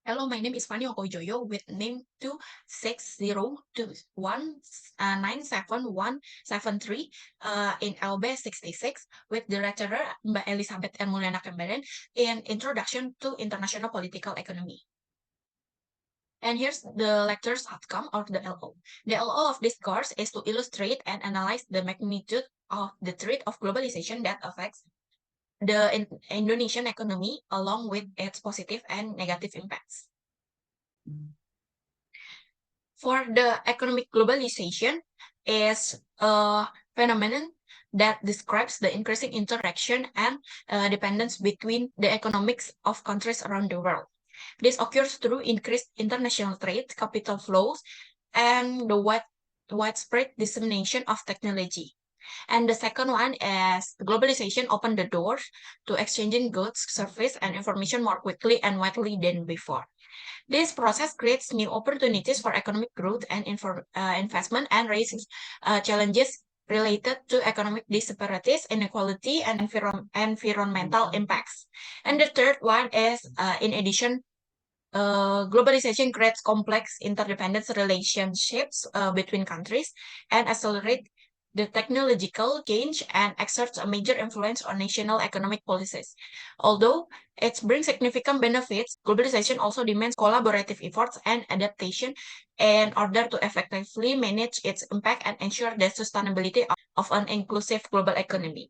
Hello, my name is Fanny Okojoyo with name 26021971173 in LB 66 with the lecturer Mbak Elizabeth M. Mulyana Kemberen in Introduction to International Political Economy. And here's the lecture's outcome of the LO. The LO of this course is to illustrate and analyze the magnitude of the threat of globalization that affects the Indonesian economy along with its positive and negative impacts. For the economic globalization is a phenomenon that describes the increasing interaction and dependence between the economics of countries around the world. This occurs through increased international trade, capital flows, and the widespread dissemination of technology. And the second one is globalization opened the doors to exchanging goods, service, and information more quickly and widely than before. This process creates new opportunities for economic growth and investment and raises challenges related to economic disparities, inequality, and environmental impacts. And the third one is, in addition, globalization creates complex interdependence relationships between countries and accelerate the technological change and exerts a major influence on national economic policies. Although it brings significant benefits, globalization also demands collaborative efforts and adaptation in order to effectively manage its impact and ensure the sustainability of an inclusive global economy.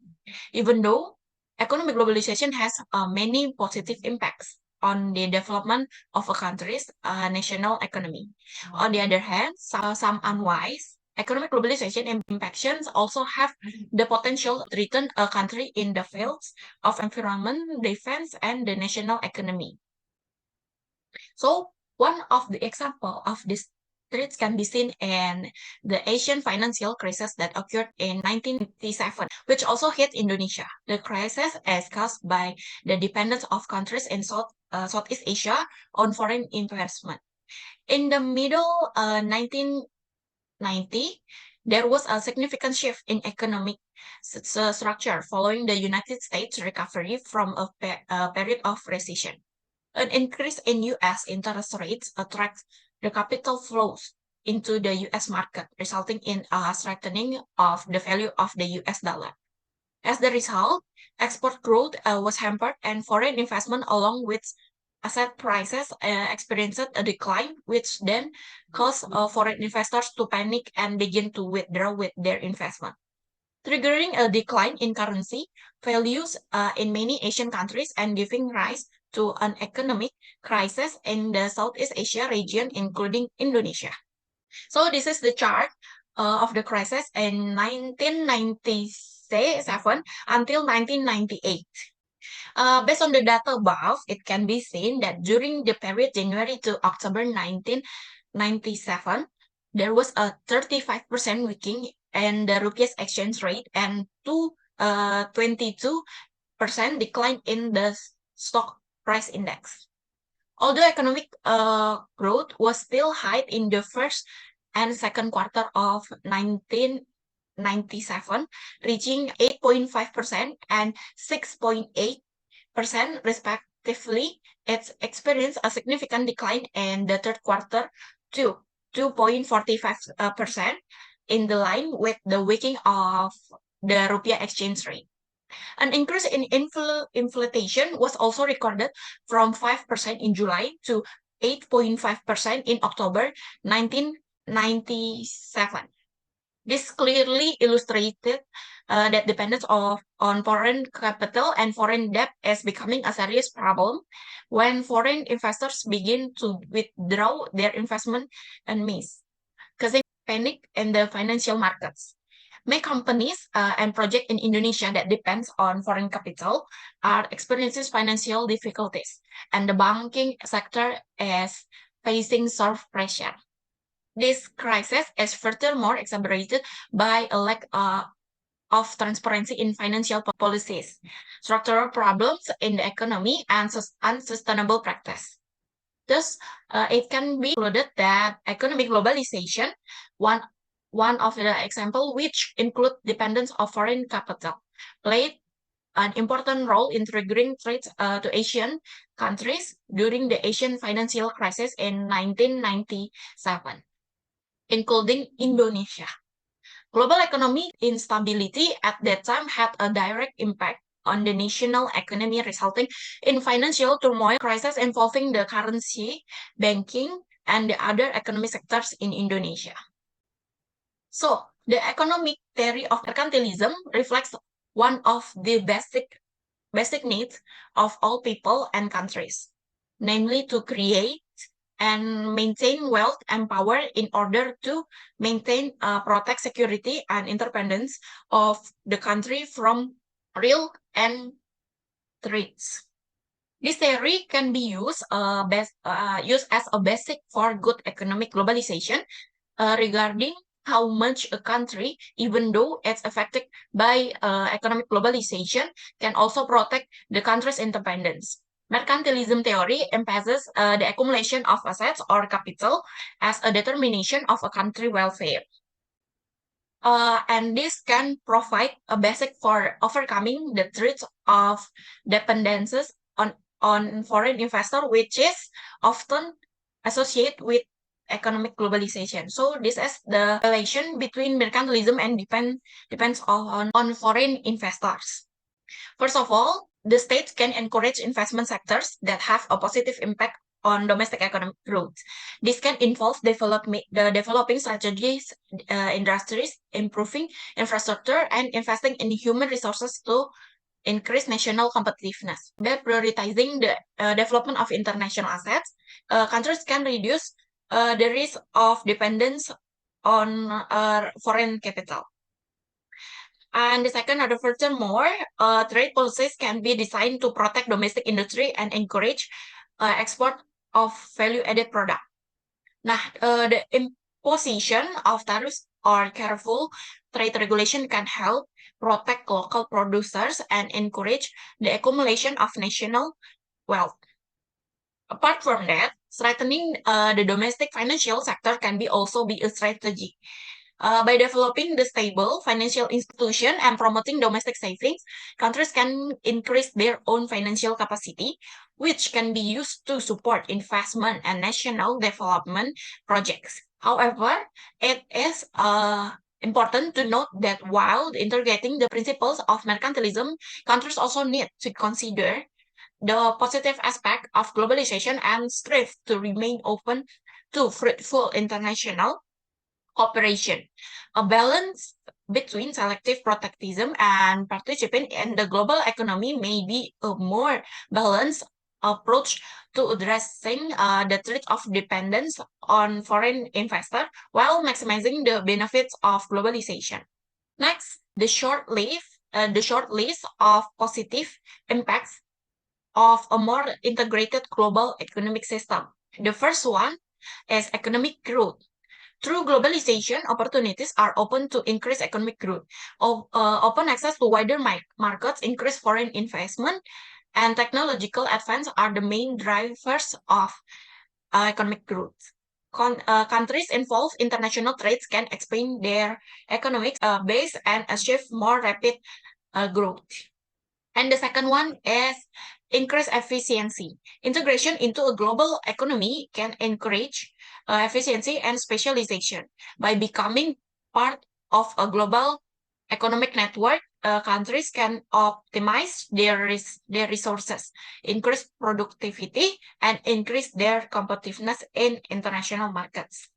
Even though economic globalization has many positive impacts on the development of a country's national economy. On the other hand, some unwise economic globalization impacts also have the potential to threaten a country in the fields of environment, defense, and the national economy. So one of the example of this threats can be seen in the Asian financial crisis that occurred in 1987, which also hit Indonesia. The crisis is caused by the dependence of countries in Southeast Asia on foreign investment. In the middle 1990, there was a significant shift in economic structure following the United States recovery from a period of recession. An increase in U.S. interest rates attracts the capital flows into the U.S. market, resulting in a strengthening of the value of the U.S. dollar. As the result, export growth was hampered and foreign investment along with asset prices experienced a decline, which then caused foreign investors to panic and begin to withdraw with their investment, triggering a decline in currency values in many Asian countries and giving rise to an economic crisis in the Southeast Asia region, including Indonesia. So this is the chart of the crisis in 1997 until 1998. Based on the data above, it can be seen that during the period January to October 1997, there was a 35% weakening in the rupiah's exchange rate and 22% decline in the stock price index. Although economic growth was still high in the first and second quarter of 1997, reaching 8.5% and 6.8% respectively, it experienced a significant decline in the third quarter to 2.45% in the line with the weakening of the rupiah exchange rate. An increase in inflation was also recorded from 5% in July to 8.5% in October 1997. This clearly illustrated that dependence on foreign capital and foreign debt is becoming a serious problem when foreign investors begin to withdraw their investment and causing panic in the financial markets. Many companies and projects in Indonesia that depends on foreign capital are experiencing financial difficulties, and the banking sector is facing severe pressure. This crisis is furthermore exacerbated by a lack of transparency in financial policies, structural problems in the economy, and unsustainable practice. Thus, it can be concluded that economic globalization, one of the example which include dependence of foreign capital, played an important role in triggering threats to Asian countries during the Asian financial crisis in 1997, including Indonesia. Global economic instability at that time had a direct impact on the national economy, resulting in financial turmoil, crisis involving the currency, banking, and the other economic sectors in Indonesia. So, the economic theory of mercantilism reflects one of the basic needs of all people and countries, namely to create and maintain wealth and power in order to maintain, protect security and independence of the country from real and threats. This theory can be used as a basic for good economic globalization regarding how much a country, even though it's affected by economic globalization, can also protect the country's independence. Mercantilism theory emphasizes the accumulation of assets or capital as a determination of a country welfare. And this can provide a basic for overcoming the threats of dependencies on foreign investor, which is often associated with economic globalization. So this is the relation between mercantilism and depends on foreign investors. First of all, the state can encourage investment sectors that have a positive impact on domestic economic growth. This can involve developing strategies, industries, improving infrastructure, and investing in human resources to increase national competitiveness. By prioritizing the development of international assets, countries can reduce the risk of dependence on foreign capital. And the second, furthermore, trade policies can be designed to protect domestic industry and encourage export of value-added product. Nah, the imposition of tariffs or careful trade regulation can help protect local producers and encourage the accumulation of national wealth. Apart from that, strengthening the domestic financial sector can also be a strategy. By developing the stable financial institution and promoting domestic savings, countries can increase their own financial capacity, which can be used to support investment and national development projects. However, it is important to note that while integrating the principles of mercantilism, countries also need to consider the positive aspect of globalization and strive to remain open to fruitful international cooperation. A balance between selective protectionism and participating in the global economy may be a more balanced approach to addressing the threat of dependence on foreign investors while maximizing the benefits of globalization. Next, the short list of positive impacts of a more integrated global economic system. The first one is economic growth. Through globalization, opportunities are open to increase economic growth. Open access to wider markets, increase foreign investment, and technological advance are the main drivers of economic growth. Countries involved in international trades can expand their economic base and achieve more rapid growth. And the second one is increase efficiency. Integration into a global economy can encourage efficiency and specialization. By becoming part of a global economic network, countries can optimize their resources, increase productivity, and increase their competitiveness in international markets.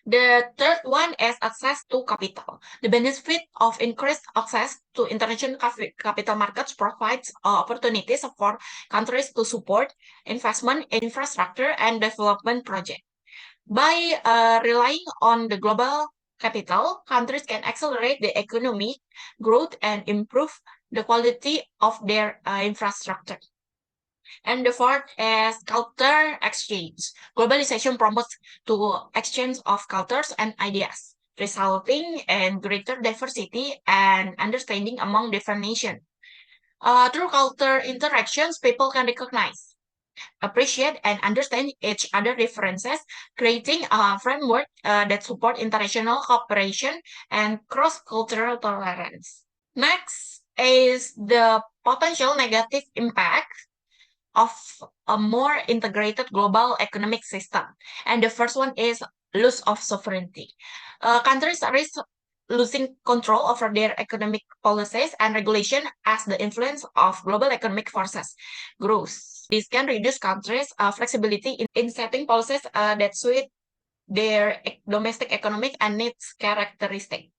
The third one is access to capital. The benefit of increased access to international capital markets provides opportunities for countries to support investment in infrastructure and development projects. By relying on the global capital, countries can accelerate the economic growth and improve the quality of their infrastructure. And the fourth is culture exchange. Globalization promotes to exchange of cultures and ideas, resulting in greater diversity and understanding among different nations. Through culture interactions, people can recognize, appreciate, and understand each other's differences, creating a framework that supports international cooperation and cross-cultural tolerance. Next, is the potential negative impact of a more integrated global economic system. And the first one is loss of sovereignty. Countries risk losing control over their economic policies and regulation as the influence of global economic forces grows. This can reduce countries' flexibility in setting policies that suit their domestic economic and needs characteristic.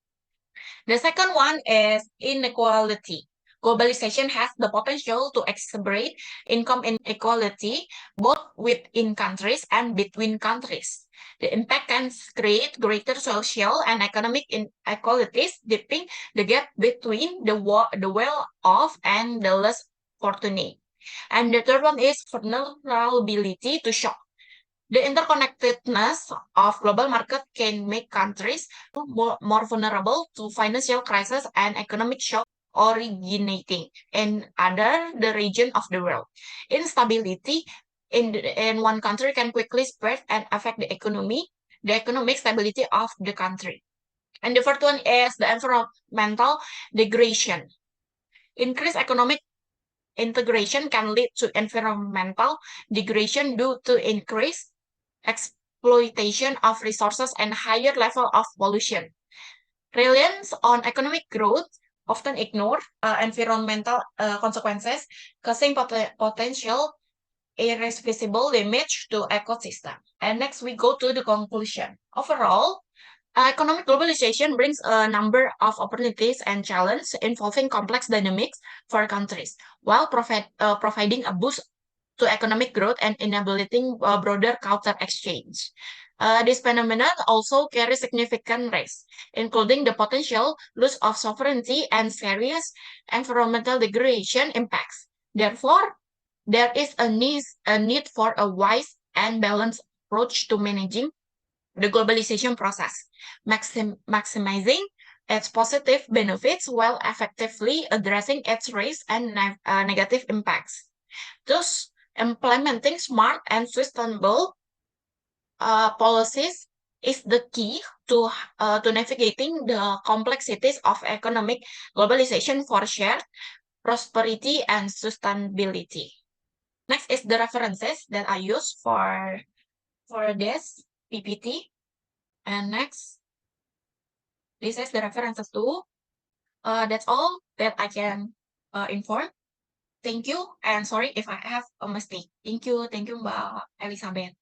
The second one is inequality. Globalization has the potential to exacerbate income inequality both within countries and between countries. The impact can create greater social and economic inequalities, deepening the gap between the well-off and the less fortunate. And the third one is vulnerability to shock. The interconnectedness of global market can make countries more vulnerable to financial crisis and economic shock originating in the region of the world. Instability in one country can quickly spread and affect the economic stability of the country. And the fourth one is the environmental degradation. Increased economic integration can lead to environmental degradation due to increased exploitation of resources and higher level of pollution. Reliance on economic growth often ignore environmental consequences, causing potential irreversible damage to ecosystem. And next we go to the conclusion. Overall, economic globalization brings a number of opportunities and challenges involving complex dynamics for countries, while providing a boost to economic growth and enabling broader culture exchange. This phenomenon also carries significant risks, including the potential loss of sovereignty and serious environmental degradation impacts. Therefore, there is a need for a wise and balanced approach to managing the globalization process, maximizing its positive benefits while effectively addressing its risks and negative impacts. Thus, implementing smart and sustainable policies is the key to navigating the complexities of economic globalization for shared prosperity and sustainability. Next is the references that I use for this PPT. And next, this is the references too. That's all that I can inform. Thank you, and sorry if I have a mistake. Thank you, Mbak Elizabeth.